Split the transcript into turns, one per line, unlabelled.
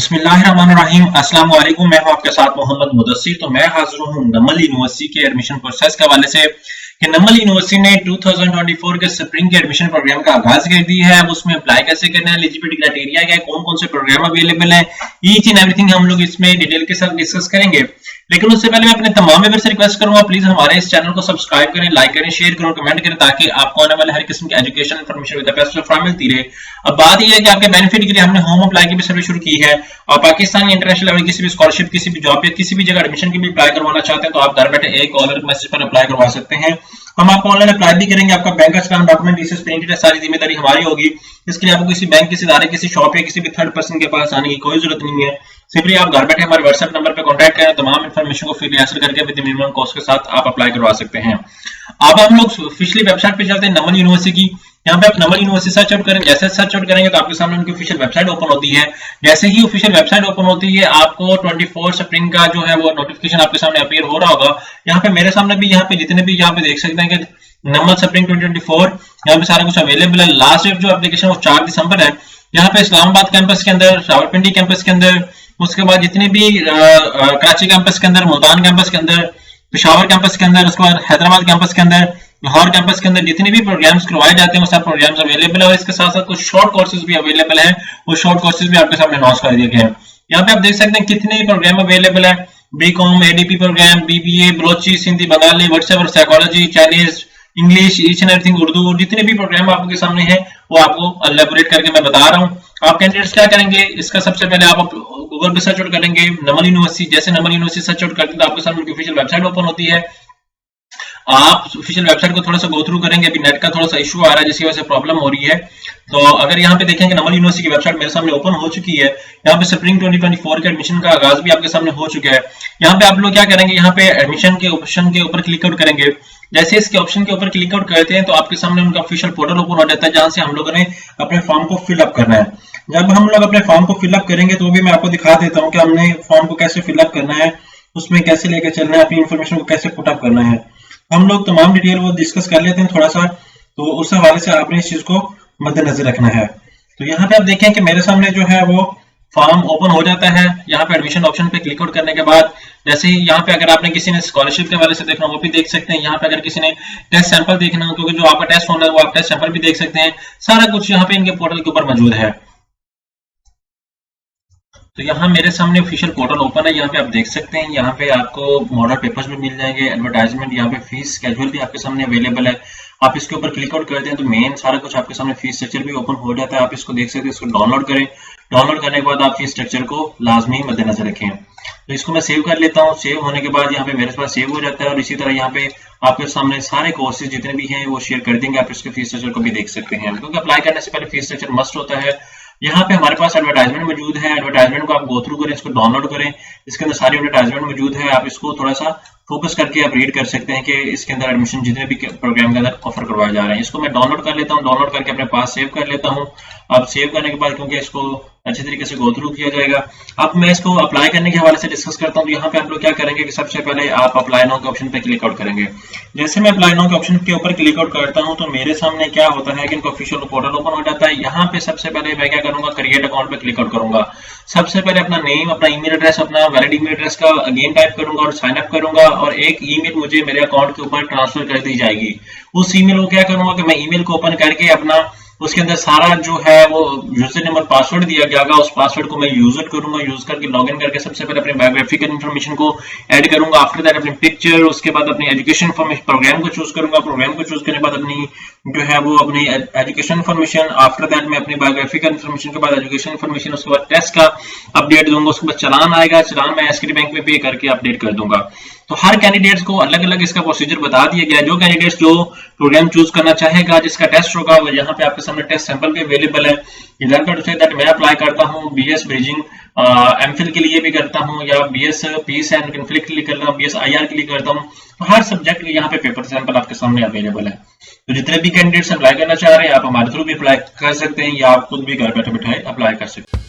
बिस्मिल्लाहिर्रहमानिर्रहीम। अस्सलाम वालेकुम। मैं हूं आपके साथ मोहम्मद मुदस्सिर। तो मैं हाजिर हूं नमल यूनिवर्सिटी के एडमिशन प्रोसेस के हवाले से कि नमल यूनिवर्सिटी ने 2024 के स्प्रिंग के एडमिशन प्रोग्राम का आगाज कर दी है। अब उसमें अप्लाई कैसे करना है, एलिजिबिलिटी क्राइटेरिया क्या है, कौन कौन से प्रोग्राम अवेलेबल है, ईच एंड एवरीथिंग हम लोग इसमें डिटेल के साथ डिस्कस करेंगे। लेकिन उससे पहले मैं अपने तमाम मेंबर से रिक्वेस्ट करूंगा, प्लीज हमारे इस चैनल को सब्सक्राइब करें, लाइक करें, शेयर करें, कमेंट करें, ताकि आपको आने वाले हर किस्म की education information with the best of मिलती रहे। अब बात यह है कि आपके बेनिफिट के लिए हमने होम अप्लाई की भी सर्विस शुरू की है, और पाकिस्तान इंटरनेशनल लेवल किसी भी स्कॉलरशिप, किसी भी जॉब या किसी भी जगह एडमिशन की भी अप्लाई करवाना चाहते हैं तो आप घर बैठे एक कॉल और मैसेज पर अप्लाई करवा सकते हैं। हम आपको ऑनलाइन अप्लाई भी करेंगे। आपका बैंक का स्टैम्प, डॉक्यूमेंट, रिसीट, प्रिंटेड, सारी जिम्मेदारी हमारी होगी। इसके लिए आपको किसी बैंक, किसी इदारे, किसी शॉप या किसी भी थर्ड पर्सन के पास आने की कोई जरूरत नहीं है। सिंपली आप घर बैठे हमारे व्हाट्सएप नंबर पर कॉन्टैक्ट करें, तमाम इन्फॉर्मेशन को फ्री हासिल करके विद मिनिमम कॉस्ट के साथ आप अप्लाई करवा सकते हैं। अब हम लोग ऑफिशियली वेबसाइट पे चलते हैं नमल यूनिवर्सिटी की। यहाँ पे आप नमल यूनिवर्सिटी सर्च आउट करें, जैसे सर्च आउट करेंगे तो आपके सामने उनकी ऑफिशियल वेबसाइट ओपन होती है। जैसे ही ऑफिशियल वेबसाइट ओपन होती है आपको 24 स्प्रिंग का जो है वो नोटिफिकेशन आपके सामने अपीयर हो रहा होगा। यहाँ पे मेरे सामने भी, यहाँ पे जितने भी यहाँ पे देख सकते हैं कि नमल स्प्रिंग 2024 यहाँ पे सारा कुछ अवेलेबल है। लास्ट डेट जो एप्लीकेशन वो 4 दिसंबर है। यहाँ पे इस्लामाबाद कैंपस के अंदर, रावलपिंडी कैंपस के अंदर, उसके बाद जितने भी कराची कैंपस के अंदर, मुल्तान कैंपस के अंदर, पेशावर कैंपस के अंदर, उसके बाद हैदराबाद कैंपस के अंदर, लाहौर कैंपस के अंदर जितने भी प्रोग्राम्स करवाए जाते हैं वो सब प्रोग्राम्स अवेलेबल है। और इसके साथ साथ कुछ शॉर्ट कोर्सेज भी अवेलेबल है, वो शॉर्ट कोर्सेज भी आपके सामने अनाउंस कर दिए गए हैं। यहाँ पे आप देख सकते हैं कितने प्रोग्राम अवेलेबल है। BCom, ADP program, BBA, Balochi, Sindhi, Bengali, WhatsApp और psychology, Chinese, English, each and everything, Urdu, और जितने भी प्रोग्राम आपके सामने हैं वो आपको एलैबोरेट करके मैं बता रहा हूँ। आप कैंडिडेट्स क्या करेंगे, इसका सबसे पहले आप गूगल पे सर्च आउट करेंगे नमल यूनिवर्सिटी। जैसे नमल यूनिवर्सिटी सर्च आउट करते हैं तो आपके सामने उनकी ऑफिशियल वेबसाइट ओपन होती है। आप ऑफिशियल वेबसाइट को थोड़ा सा गो थ्रू करेंगे। अभी नेट का थोड़ा सा इशू आ रहा है जिसकी वजह से प्रॉब्लम हो रही है। तो अगर यहाँ पे देखेंगे नमल यूनिवर्सिटी की वेबसाइट मेरे सामने ओपन हो चुकी है। यहाँ पे स्प्रिंग 2024 के एडमिशन का आगाज भी आपके सामने हो चुका है। यहाँ पे आप लोग क्या करेंगे, यहाँ पे एडमिशन के ऑप्शन के ऊपर क्लिक आउट करेंगे। जैसे इसके ऑप्शन के ऊपर क्लिक आउट करते हैं तो आपके सामने उनका ऑफिशियल पोर्टल ओपन हो जाता है, जहां से हम लोगों ने अपने फॉर्म को फिलअप करना है। जब हम लोग अपने फॉर्म को फिलअप करेंगे तो भी मैं आपको दिखा देता हूँ कि हमने फॉर्म को कैसे फिलअप करना है, उसमें कैसे लेकर चलना है, अपनी इन्फॉर्मेशन को कैसे पुटअप करना है। हम लोग तमाम डिटेल वो डिस्कस कर लेते हैं थोड़ा सा, तो उस हवाले से आपने इस चीज को मद्देनजर रखना है। तो यहाँ पे आप देखें कि मेरे सामने जो है वो फॉर्म ओपन हो जाता है। यहाँ पे एडमिशन ऑप्शन पे क्लिक आउट करने के बाद जैसे ही यहाँ पे अगर आपने किसी ने स्कॉलरशिप के हवाले से देखना वो भी देख सकते हैं। यहाँ पे अगर किसी ने टेस्ट सैंपल देखना हो, क्योंकि जो आपका टेस्ट होना है वो आप टेस्ट सैंपल भी देख सकते हैं। सारा कुछ यहाँ पे इनके पोर्टल के ऊपर मौजूद है। तो यहाँ मेरे सामने ऑफिशियल पोर्टल ओपन है। यहाँ पे आप देख सकते हैं, यहाँ पे आपको मॉडल पेपर्स भी मिल जाएंगे, एडवर्टाइजमेंट, यहाँ पे फीस स्केड्यूल भी आपके सामने अवेलेबल है। आप इसके ऊपर क्लिक आउट करते हैं तो मेन सारा कुछ आपके सामने फीस स्ट्रक्चर भी ओपन हो जाता है। आप इसको देख सकते हैं, इसको डाउनलोड करें। डाउनलोड करने के बाद आप फीस स्ट्रक्चर को लाजमी मद्देनजर रखें। तो इसको मैं सेव कर लेता हूँ। सेव होने के बाद यहाँ पे मेरे पास सेव हो जाता है, और इसी तरह यहाँ पे आपके सामने सारे कोर्सेज जितने भी हैं वो शेयर कर देंगे। आप इसके फीस स्ट्रक्चर को भी देख सकते हैं, क्योंकि अप्लाई करने से पहले फीस स्ट्रक्चर मस्ट होता है। यहाँ पे हमारे पास एडवर्टाइजमेंट मौजूद है। एडवर्टाइजमेंट को आप गो थ्रू करें, इसको डाउनलोड करें। इसके अंदर सारी एडवर्टाइजमेंट मौजूद है। आप इसको थोड़ा सा फोकस करके आप रीड कर सकते हैं कि इसके अंदर एडमिशन जितने भी प्रोग्राम के अंदर ऑफर करवाए जा रहे हैं। इसको मैं डाउनलोड कर लेता हूँ, डाउनलोड करके अपने पास सेव कर लेता हूँ। अब सेव करने के बाद क्योंकि इसको अच्छे तरीके से गो थ्रू किया जाएगा, अब मैं इसको अप्लाई करने के हवाले से डिस्कस करता हूँ। तो यहाँ पे आप लोग क्या करेंगे कि सबसे पहले आप अप्लाई नाउ के ऑप्शन पे क्लिक आउट करेंगे। जैसे मैं अप्लाई नाउ के ऑप्शन के ऊपर क्लिक आउट करता हूँ तो मेरे सामने क्या होता है कि इनका ऑफिशियल पोर्टल ओपन हो जाता है। यहाँ पे सबसे पहले मैं क्या करूंगा, क्रिएट अकाउंट पे क्लिक आउट करूंगा। सबसे पहले अपना नेम, अपना ईमेल एड्रेस, अपना वैलिड ईमेल एड्रेस का अगेन टाइप करूंगा और साइन अप करूंगा, और एक ईमेल मुझे मेरे अकाउंट के ऊपर ट्रांसफर कर दी जाएगी। उस ईमेल को क्या करूंगा कि मैं ईमेल को ओपन करके अपना उसके अंदर सारा जो है वो यूजर नेम और पासवर्ड दिया जाएगा, उस पासवर्ड को मैं यूज करूंगा। यूज करके लॉगिन करके सबसे पहले अपने बायोग्राफिकल इन्फॉर्मेशन को ऐड करूंगा। आफ्टर दैट अपनी पिक्चर, उसके बाद अपनी एजुकेशन इन्फॉर्मेशन, प्रोग्राम को चूज करूंगा। प्रोग्राम को चूज करने के बाद अपनी जो है वो अपनी एजुकेशन इन्फॉर्मेशन, आफ्टर दैट मैं अपनी बायोग्राफिकल इन्फॉर्मेशन के बाद एजुकेशन इन्फॉर्मेशन, उसके बाद टेस्ट का अपडेट दूंगा। उसके बाद चलान आएगा, चलान मैं एसकेडी बैंक में पे करके अपडेट कर दूंगा। तो हर कैंडिडेट्स को अलग अलग इसका प्रोसीजर बता दिया गया है। जो कैंडिडेट्स जो प्रोग्राम चूज करना चाहेगा, जिसका टेस्ट होगा, वो यहाँ पे आपके सामने टेस्ट सैंपल भी अवेलेबल है। मैं अप्लाई करता हूँ बीएस ब्रिजिंग एमफिल के लिए भी करता हूँ, या बीएस पीस एंड कॉन्फ्लिक्ट के लिए करता हूँ, बीएस आईआर के लिए करता हूँ। तो हर सब्जेक्ट के यहाँ पे पेपर सैंपल आपके सामने अवेलेबल है। तो जितने भी कैंडिडेट्स अप्लाई करना चाह रहे हैं आप हमारे थ्रू भी अप्लाई कर सकते हैं, या आप खुद भी घर बैठे बैठे अप्लाई कर सकते हैं।